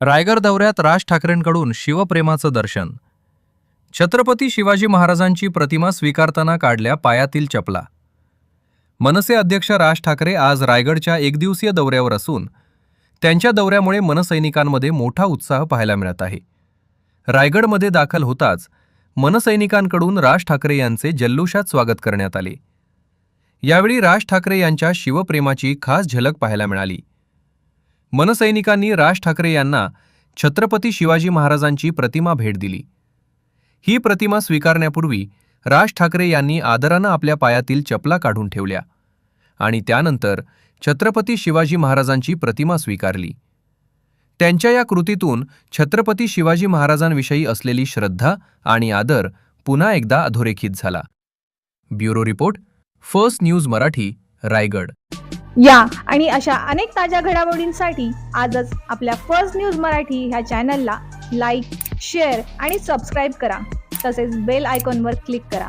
रायगड दौऱ्यात राज ठाकरेंकडून शिवप्रेमाचं दर्शन. छत्रपती शिवाजी महाराजांची प्रतिमा स्वीकारताना काढल्या पायातील चपला. मनसे अध्यक्ष राज ठाकरे आज रायगडच्या एकदिवसीय दौऱ्यावर असून त्यांच्या दौऱ्यामुळे मनसैनिकांमध्ये मोठा उत्साह पाहायला मिळत आहे. रायगडमध्ये दाखल होताच मनसैनिकांकडून राज ठाकरे यांचे जल्लोषात स्वागत करण्यात आले. यावेळी राज ठाकरे यांच्या शिवप्रेमाची खास झलक पाहायला मिळाली. मनसैनिकांनी राज ठाकरे यांना छत्रपती शिवाजी महाराजांची प्रतिमा भेट दिली. ही प्रतिमा स्वीकारण्यापूर्वी राज ठाकरे यांनी आदरानं आपल्या पायातील चपला काढून ठेवल्या आणि त्यानंतर छत्रपती शिवाजी महाराजांची प्रतिमा स्वीकारली. त्यांच्या या कृतीतून छत्रपती शिवाजी महाराजांविषयी असलेली श्रद्धा आणि आदर पुन्हा एकदा अधोरेखित झाला. Bureau report, first news Marathi, Raigad. या आणि अशा अनेक ताज्या घडामोडींसाठी आजच आपल्या फर्स्ट न्यूज मराठी ह्या चॅनलला लाईक, शेअर आणि सबस्क्राईब करा. तसेच बेल आयकॉनवर क्लिक करा.